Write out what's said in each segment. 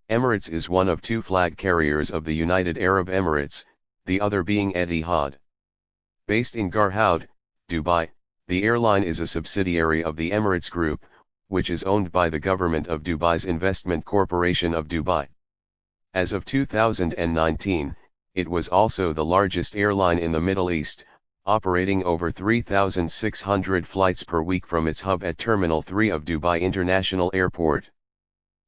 Emirates is one of two flag carriers of the United Arab Emirates, the other being Etihad. Based in Garhoud, Dubai, the airline is a subsidiary of the Emirates Group, which is owned by the government of Dubai's Investment Corporation of Dubai. As of 2019, it was also the largest airline in the Middle East, operating over 3,600 flights per week from its hub at Terminal 3 of Dubai International Airport.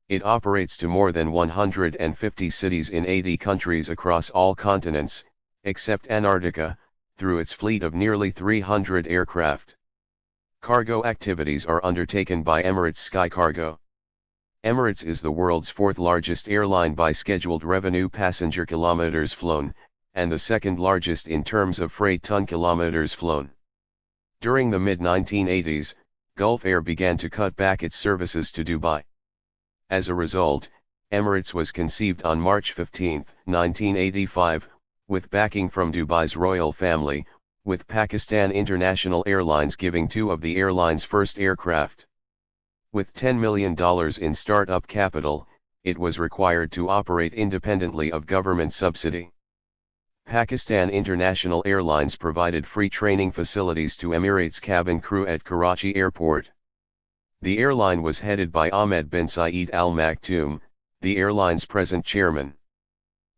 It operates to more than 150 cities in 80 countries across all continents, except Antarctica, through its fleet of nearly 300 aircraft. Cargo activities are undertaken by Emirates Sky Cargo. Emirates is the world's fourth largest airline by scheduled revenue passenger kilometers flown, and the second largest in terms of freight ton kilometers flown. During the mid-1980s, Gulf Air began to cut back its services to Dubai. As a result, Emirates was conceived on March 15, 1985, with backing from Dubai's royal family, with Pakistan International Airlines giving two of the airline's first aircraft. With $10 million in startup capital, it was required to operate independently of government subsidy. Pakistan International Airlines provided free training facilities to Emirates cabin crew at Karachi Airport. The airline was headed by Ahmed bin Saeed Al Maktoum, the airline's present chairman.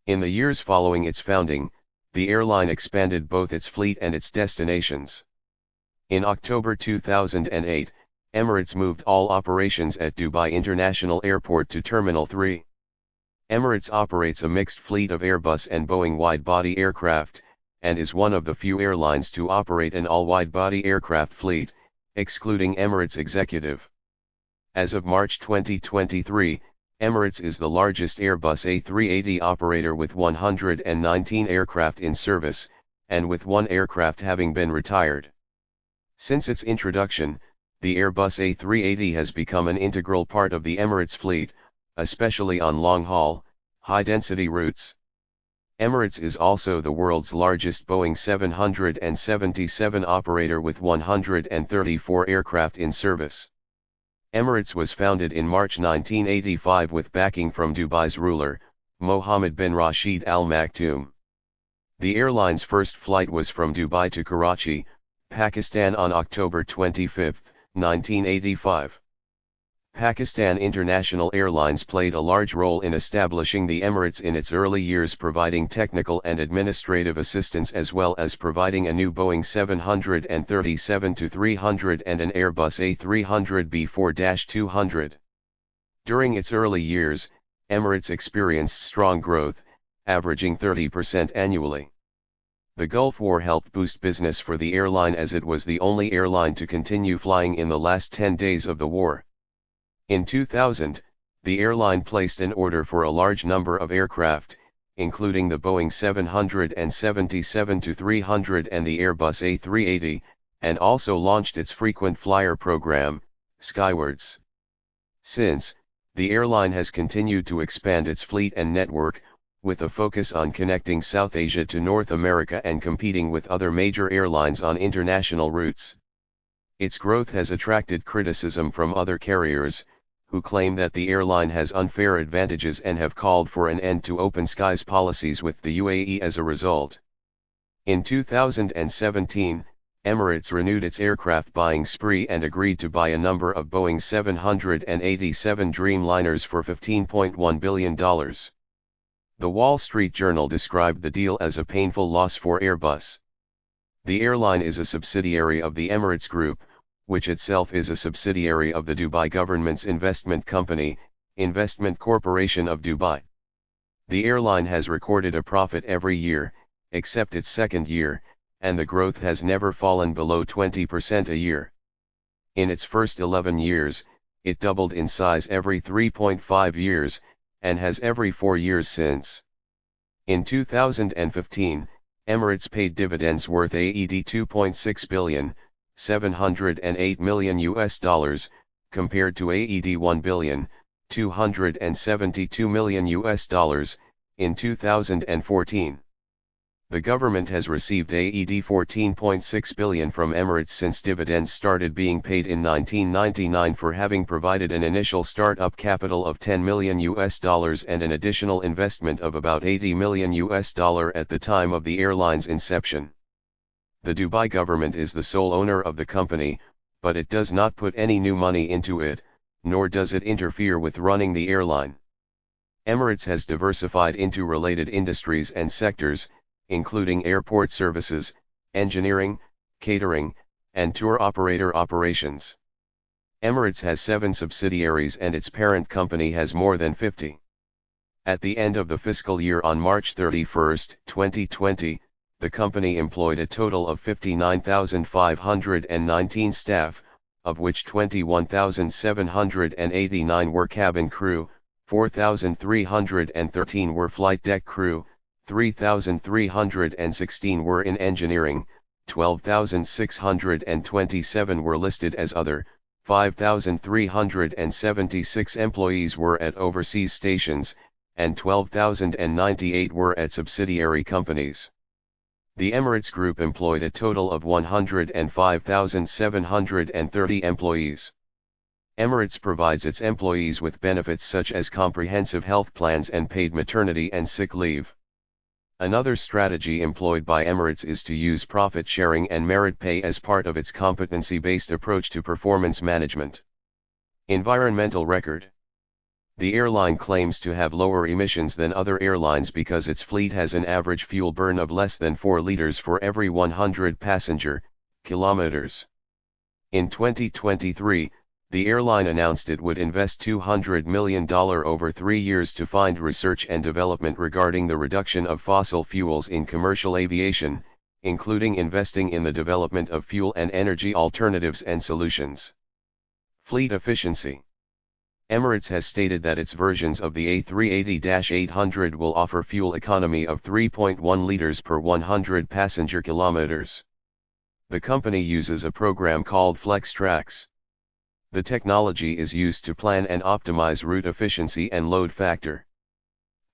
In the years following its founding, the airline expanded both its fleet and its destinations. In October 2008, Emirates moved all operations at Dubai International Airport to Terminal 3. Emirates operates a mixed fleet of Airbus and Boeing wide-body aircraft, and is one of the few airlines to operate an all-wide-body aircraft fleet, excluding Emirates Executive. As of March 2023, Emirates is the largest Airbus A380 operator with 119 aircraft in service, and with one aircraft having been retired. Since its introduction, the Airbus A380 has become an integral part of the Emirates fleet, especially on long-haul, high-density routes. Emirates is also the world's largest Boeing 777 operator with 134 aircraft in service. Emirates was founded in March 1985 with backing from Dubai's ruler, Mohammed bin Rashid Al Maktoum. The airline's first flight was from Dubai to Karachi, Pakistan on October 25, 1985. Pakistan International Airlines played a large role in establishing the Emirates in its early years, providing technical and administrative assistance as well as providing a new Boeing 737-300 and an Airbus A300B4-200. During its early years, Emirates experienced strong growth, averaging 30% annually. The Gulf War helped boost business for the airline as it was the only airline to continue flying in the last 10 days of the war. In 2000, the airline placed an order for a large number of aircraft, including the Boeing 777-300 and the Airbus A380, and also launched its frequent flyer program, Skywards. Since, the airline has continued to expand its fleet and network, with a focus on connecting South Asia to North America and competing with other major airlines on international routes. Its growth has attracted criticism from other carriers, who claim that the airline has unfair advantages and have called for an end to open skies policies with the UAE as a result. In 2017, Emirates renewed its aircraft buying spree and agreed to buy a number of Boeing 787 Dreamliners for $15.1 billion. The Wall Street Journal described the deal as a painful loss for Airbus. The airline is a subsidiary of the Emirates Group, which itself is a subsidiary of the Dubai government's investment company, Investment Corporation of Dubai. The airline has recorded a profit every year, except its second year, and the growth has never fallen below 20% a year. In its first 11 years, it doubled in size every 3.5 years, and has every 4 years since. In 2015, Emirates paid dividends worth AED 2.6 billion, $708 million, compared to AED 1 billion, $272 million, in 2014. The government has received AED 14.6 billion from Emirates since dividends started being paid in 1999 for having provided an initial start-up capital of $10 million and an additional investment of about $80 million at the time of the airline's inception. The Dubai government is the sole owner of the company, but it does not put any new money into it, nor does it interfere with running the airline. Emirates has diversified into related industries and sectors, including airport services, engineering, catering, and tour operator operations. Emirates has 7 subsidiaries and its parent company has more than 50. At the end of the fiscal year on March 31, 2020, the company employed a total of 59,519 staff, of which 21,789 were cabin crew, 4,313 were flight deck crew, 3,316 were in engineering, 12,627 were listed as other, 5,376 employees were at overseas stations, and 12,098 were at subsidiary companies. The Emirates Group employed a total of 105,730 employees. Emirates provides its employees with benefits such as comprehensive health plans and paid maternity and sick leave. Another strategy employed by Emirates is to use profit sharing and merit pay as part of its competency-based approach to performance management. Environmental record. The airline claims to have lower emissions than other airlines because its fleet has an average fuel burn of less than 4 liters for every 100 passenger kilometers. In 2023, the airline announced it would invest $200 million over 3 years to fund research and development regarding the reduction of fossil fuels in commercial aviation, including investing in the development of fuel and energy alternatives and solutions. Fleet efficiency. Emirates has stated that its versions of the A380-800 will offer fuel economy of 3.1 liters per 100 passenger kilometers. The company uses a program called FlexTrax. The technology is used to plan and optimize route efficiency and load factor.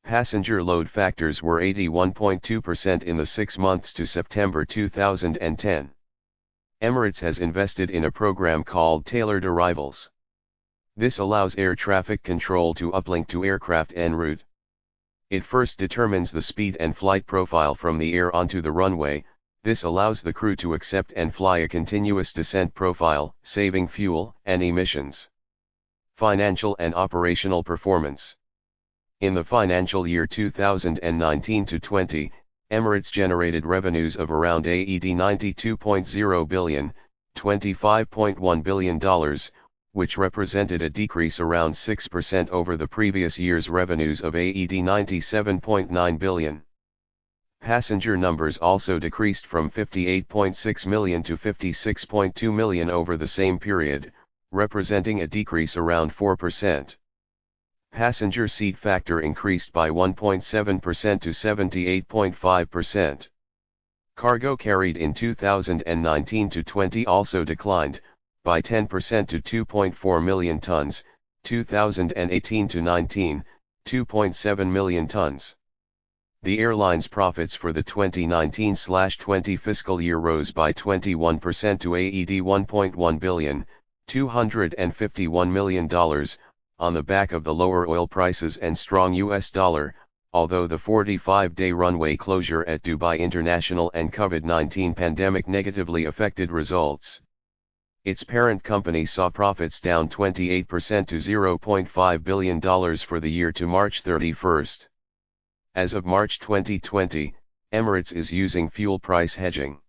Passenger load factors were 81.2% in the 6 months to September 2010. Emirates has invested in a program called Tailored Arrivals. This allows air traffic control to uplink to aircraft en route. It first determines the speed and flight profile from the air onto the runway. This allows the crew to accept and fly a continuous descent profile, saving fuel and emissions. Financial and operational performance. In the financial year 2019-20, Emirates generated revenues of around AED 92.0 billion, $25.1 billion, which represented a decrease around 6% over the previous year's revenues of AED 97.9 billion. Passenger numbers also decreased from 58.6 million to 56.2 million over the same period, representing a decrease around 4%. Passenger seat factor increased by 1.7% to 78.5%. Cargo carried in 2019-20 also declined, by 10% to 2.4 million tons, 2018-19, 2.7 million tons. The airline's profits for the 2019-20 fiscal year rose by 21% to AED 1.1 billion, $251 million, on the back of the lower oil prices and strong US dollar, although the 45-day runway closure at Dubai International and COVID-19 pandemic negatively affected results. Its parent company saw profits down 28% to $0.5 billion for the year to March 31. As of March 2020, Emirates is using fuel price hedging.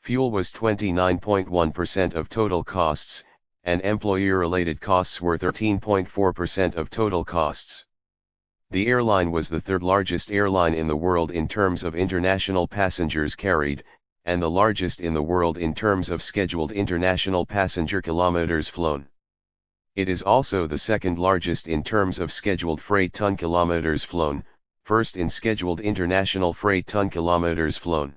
Fuel was 29.1% of total costs, and employee-related costs were 13.4% of total costs. The airline was the third largest airline in the world in terms of international passengers carried, and the largest in the world in terms of scheduled international passenger kilometers flown. It is also the second largest in terms of scheduled freight ton kilometers flown, first in scheduled international freight ton kilometers flown.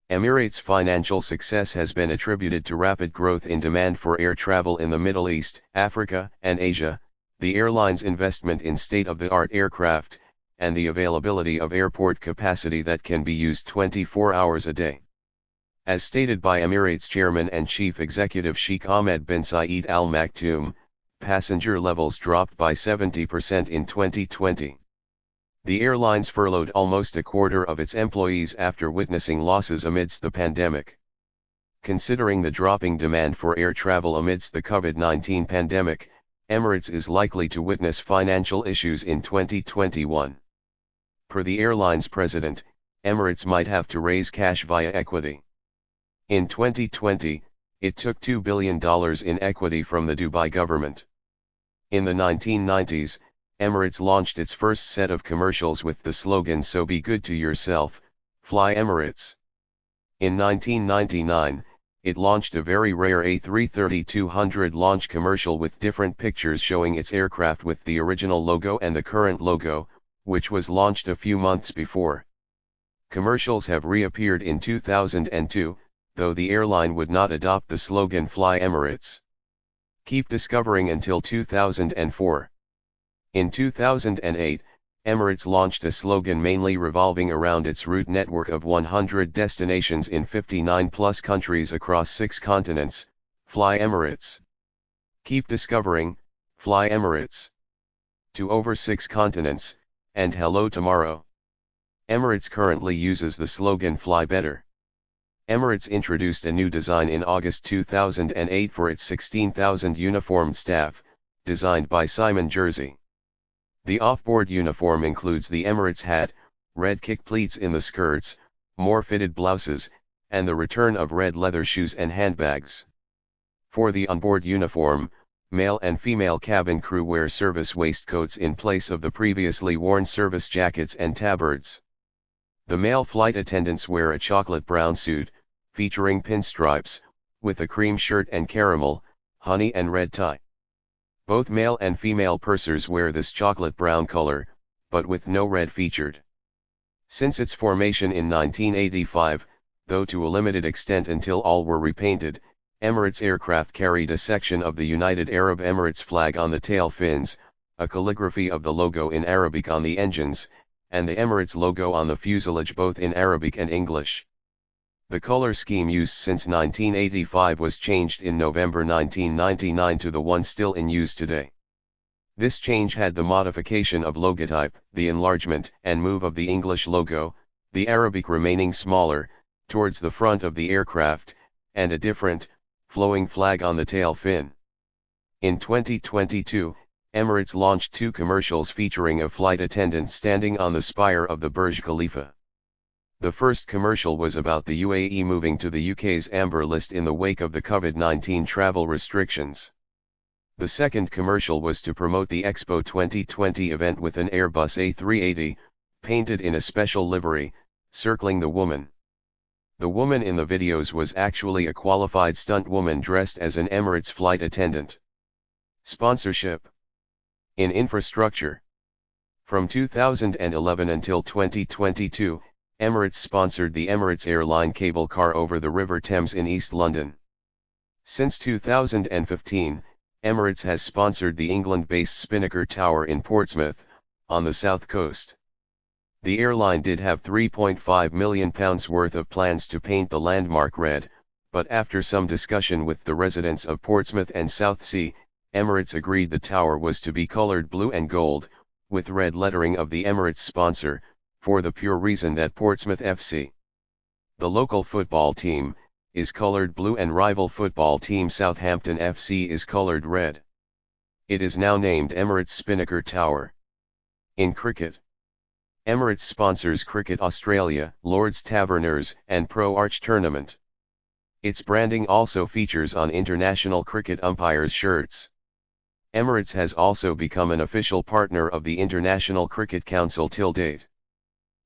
Emirates' financial success has been attributed to rapid growth in demand for air travel in the Middle East, Africa, and Asia, the airline's investment in state-of-the-art aircraft, and the availability of airport capacity that can be used 24 hours a day. As stated by Emirates Chairman and Chief Executive Sheikh Ahmed bin Saeed Al Maktoum, passenger levels dropped by 70% in 2020. The airlines furloughed almost a quarter of its employees after witnessing losses amidst the pandemic. Considering the dropping demand for air travel amidst the COVID-19 pandemic, Emirates is likely to witness financial issues in 2021. Per the airline's president, Emirates might have to raise cash via equity. In 2020, it took $2 billion in equity from the Dubai government. In the 1990s, Emirates launched its first set of commercials with the slogan "So be good to yourself, fly Emirates." In 1999, it launched a very rare A330-200 launch commercial with different pictures showing its aircraft with the original logo and the current logo, which was launched a few months before. Commercials have reappeared in 2002, though the airline would not adopt the slogan "Fly Emirates." Keep discovering until 2004. In 2008, Emirates launched a slogan mainly revolving around its route network of 100 destinations in 59+ countries across 6 continents, "Fly Emirates." Keep discovering, fly Emirates. To over 6 continents, and hello tomorrow. Emirates currently uses the slogan "Fly Better." Emirates introduced a new design in August 2008 for its 16,000 uniformed staff, designed by Simon Jersey. The off-board uniform includes the Emirates hat, red kick pleats in the skirts, more fitted blouses, and the return of red leather shoes and handbags. For the onboard uniform, male and female cabin crew wear service waistcoats in place of the previously worn service jackets and tabards. The male flight attendants wear a chocolate brown suit, featuring pinstripes, with a cream shirt and caramel, honey and red tie. Both male and female pursers wear this chocolate brown color, but with no red featured. Since its formation in 1985, though to a limited extent until all were repainted, Emirates aircraft carried a section of the United Arab Emirates flag on the tail fins, a calligraphy of the logo in Arabic on the engines, and the Emirates logo on the fuselage both in Arabic and English. The color scheme used since 1985 was changed in November 1999 to the one still in use today. This change had the modification of logotype, the enlargement and move of the English logo, the Arabic remaining smaller, towards the front of the aircraft, and a different, flowing flag on the tail fin. In 2022, Emirates launched 2 commercials featuring a flight attendant standing on the spire of the Burj Khalifa. The first commercial was about the UAE moving to the UK's Amber List in the wake of the COVID-19 travel restrictions. The second commercial was to promote the Expo 2020 event with an Airbus A380, painted in a special livery, circling the woman. The woman in the videos was actually a qualified stunt woman dressed as an Emirates flight attendant. Sponsorship. In infrastructure. From 2011 until 2022, Emirates sponsored the Emirates Airline cable car over the River Thames in East London. Since 2015, Emirates has sponsored the England-based Spinnaker Tower in Portsmouth, on the south coast. The airline did have £3.5 million worth of plans to paint the landmark red, but after some discussion with the residents of Portsmouth and Southsea, Emirates agreed the tower was to be coloured blue and gold, with red lettering of the Emirates sponsor, for the pure reason that Portsmouth FC, the local football team, is coloured blue and rival football team Southampton FC is coloured red. It is now named Emirates Spinnaker Tower. In cricket, Emirates sponsors Cricket Australia, Lord's Taverners and Pro Arch Tournament. Its branding also features on international cricket umpires' shirts. Emirates has also become an official partner of the International Cricket Council till date.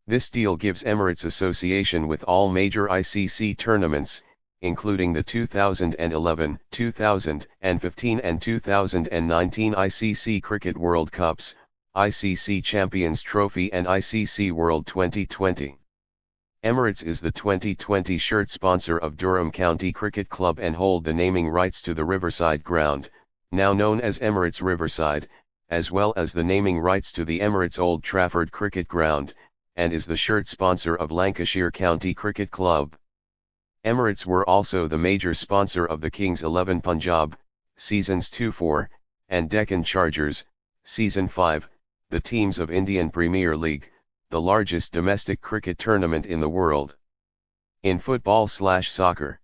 This deal gives Emirates association with all major ICC tournaments, including the 2011, 2015 and 2019 ICC Cricket World Cups, ICC Champions Trophy and ICC World 2020. Emirates is the 2020 shirt sponsor of Durham County Cricket Club and hold the naming rights to the Riverside Ground, now known as Emirates Riverside, as well as the naming rights to the Emirates Old Trafford Cricket Ground, and is the shirt sponsor of Lancashire County Cricket Club. Emirates were also the major sponsor of the Kings XI Punjab, Seasons 2-4, and Deccan Chargers, Season 5, the teams of Indian Premier League, the largest domestic cricket tournament in the world. In football/soccer,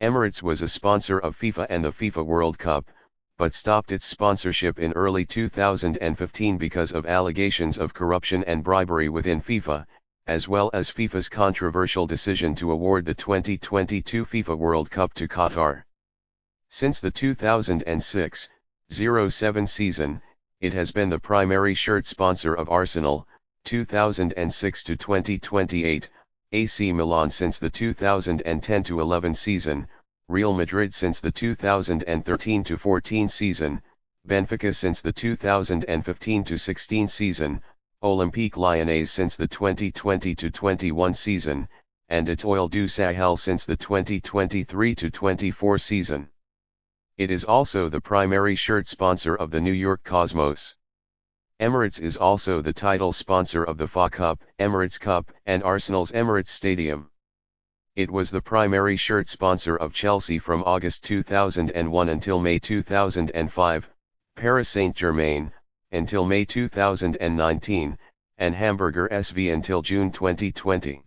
Emirates was a sponsor of FIFA and the FIFA World Cup, but stopped its sponsorship in early 2015 because of allegations of corruption and bribery within FIFA, as well as FIFA's controversial decision to award the 2022 FIFA World Cup to Qatar. Since the 2006-07 season, it has been the primary shirt sponsor of Arsenal, 2006 to 2028, AC Milan since the 2010-11 season, Real Madrid since the 2013-14 season, Benfica since the 2015-16 season, Olympique Lyonnais since the 2020-21 season, and Étoile du Sahel since the 2023-24 season. It is also the primary shirt sponsor of the New York Cosmos. Emirates is also the title sponsor of the FA Cup, Emirates Cup, and Arsenal's Emirates Stadium. It was the primary shirt sponsor of Chelsea from August 2001 until May 2005, Paris Saint-Germain, until May 2019, and Hamburger SV until June 2020.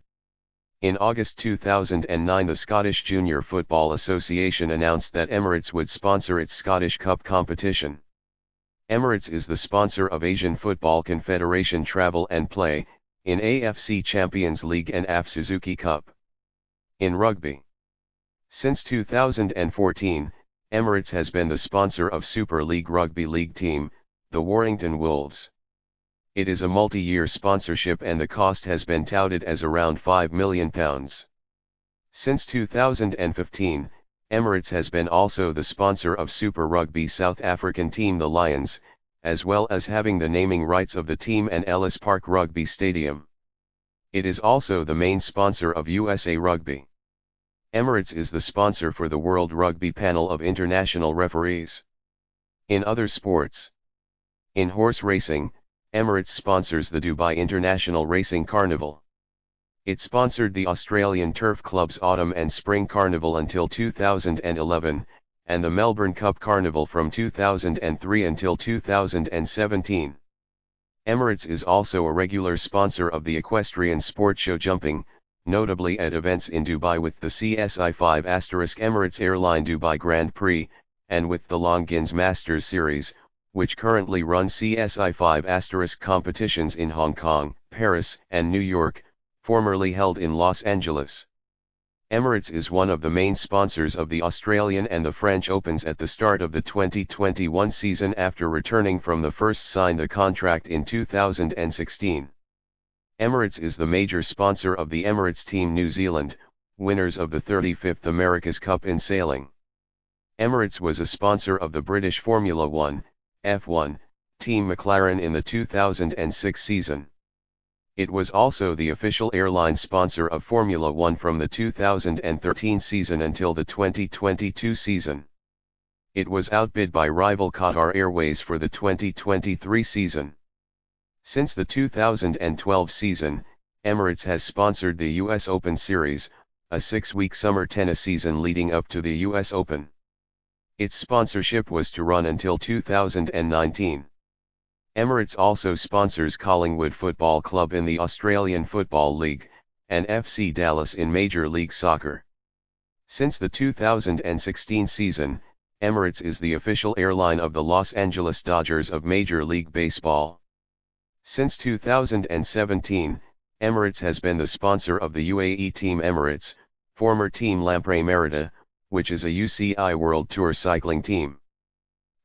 In August 2009, the Scottish Junior Football Association announced that Emirates would sponsor its Scottish Cup competition. Emirates is the sponsor of Asian Football Confederation Travel and Play, in AFC Champions League and AF Suzuki Cup. In rugby. Since 2014, Emirates has been the sponsor of Super League Rugby League team, the Warrington Wolves. It is a multi-year sponsorship and the cost has been touted as around £5 million. Since 2015, Emirates has been also the sponsor of Super Rugby South African team the Lions, as well as having the naming rights of the team and Ellis Park Rugby Stadium. It is also the main sponsor of USA Rugby. Emirates is the sponsor for the World Rugby Panel of International Referees. In other sports. In horse racing, Emirates sponsors the Dubai International Racing Carnival. It sponsored the Australian Turf Club's Autumn and Spring Carnival until 2011, and the Melbourne Cup Carnival from 2003 until 2017. Emirates is also a regular sponsor of the equestrian sport show jumping, notably at events in Dubai with the CSI 5 * Emirates Airline Dubai Grand Prix, and with the Longines Masters Series, which currently runs CSI 5 * competitions in Hong Kong, Paris, and New York, formerly held in Los Angeles. Emirates is one of the main sponsors of the Australian and the French Opens at the start of the 2021 season after returning from the first signed the contract in 2016. Emirates is the major sponsor of the Emirates Team New Zealand, winners of the 35th America's Cup in sailing. Emirates was a sponsor of the British Formula 1, F1, Team McLaren in the 2006 season. It was also the official airline sponsor of Formula 1 from the 2013 season until the 2022 season. It was outbid by rival Qatar Airways for the 2023 season. Since the 2012 season, Emirates has sponsored the US Open Series, a 6-week summer tennis season leading up to the US Open. Its sponsorship was to run until 2019. Emirates also sponsors Collingwood Football Club in the Australian Football League, and FC Dallas in Major League Soccer. Since the 2016 season, Emirates is the official airline of the Los Angeles Dodgers of Major League Baseball. Since 2017, Emirates has been the sponsor of the UAE Team Emirates, former Team Lampre Merida, which is a UCI World Tour cycling team.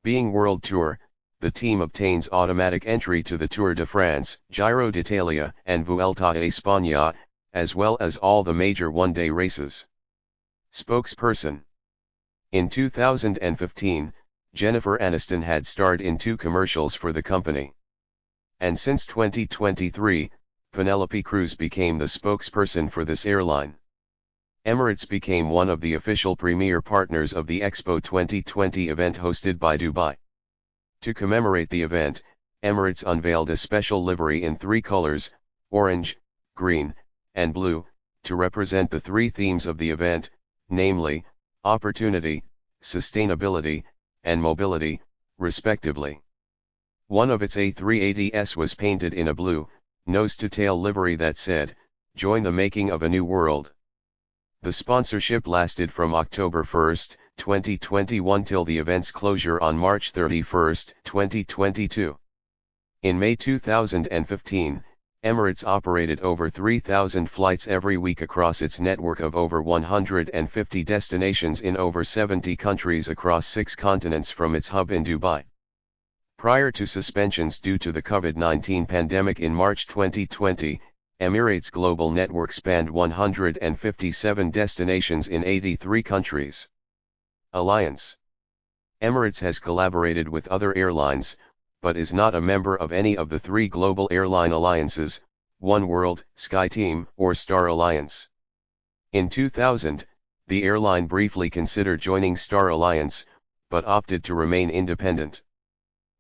Being World Tour, the team obtains automatic entry to the Tour de France, Giro d'Italia, and Vuelta a España, as well as all the major one-day races. Spokesperson. In 2015, Jennifer Aniston had starred in 2 commercials for the company. And since 2023, Penelope Cruz became the spokesperson for this airline. Emirates became one of the official premier partners of the Expo 2020 event hosted by Dubai. To commemorate the event, Emirates unveiled a special livery in three colors, orange, green, and blue, to represent the three themes of the event, namely, opportunity, sustainability, and mobility, respectively. One of its A380s was painted in a blue, nose-to-tail livery that said, "Join the making of a new world." The sponsorship lasted from October 1, 2021 till the event's closure on March 31, 2022. In May 2015, Emirates operated over 3,000 flights every week across its network of over 150 destinations in over 70 countries across 6 continents from its hub in Dubai. Prior to suspensions due to the COVID-19 pandemic in March 2020, Emirates' global network spanned 157 destinations in 83 countries. Alliance. Emirates has collaborated with other airlines, but is not a member of any of the three global airline alliances, One World, SkyTeam, or Star Alliance. In 2000, the airline briefly considered joining Star Alliance, but opted to remain independent.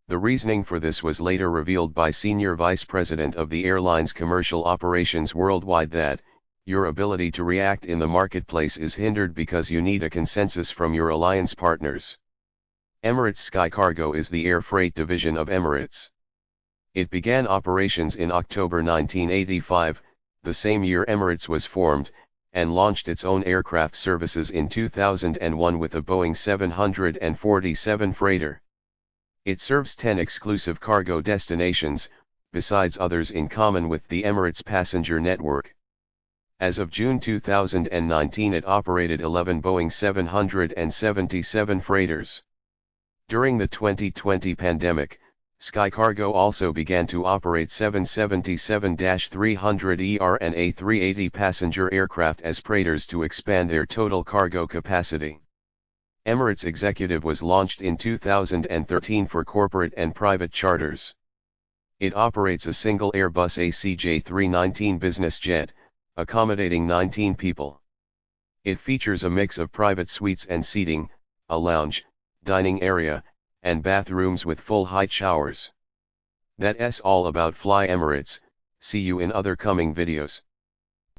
The reasoning for this was later revealed by Senior Vice President of the airline's commercial operations worldwide that, "Your ability to react in the marketplace is hindered because you need a consensus from your alliance partners." Emirates Sky Cargo is the air freight division of Emirates. It began operations in October 1985, the same year Emirates was formed, and launched its own aircraft services in 2001 with a Boeing 747 freighter. It serves 10 exclusive cargo destinations, besides others in common with the Emirates passenger network. As of June 2019 it operated 11 Boeing 777 freighters. During the 2020 pandemic, Sky Cargo also began to operate 777-300ER and A380 passenger aircraft as freighters to expand their total cargo capacity. Emirates Executive was launched in 2013 for corporate and private charters. It operates a single Airbus ACJ319 business jet, accommodating 19 people. It features a mix of private suites and seating, a lounge, dining area, and bathrooms with full-height showers. That's all about Fly Emirates. See you in other coming videos.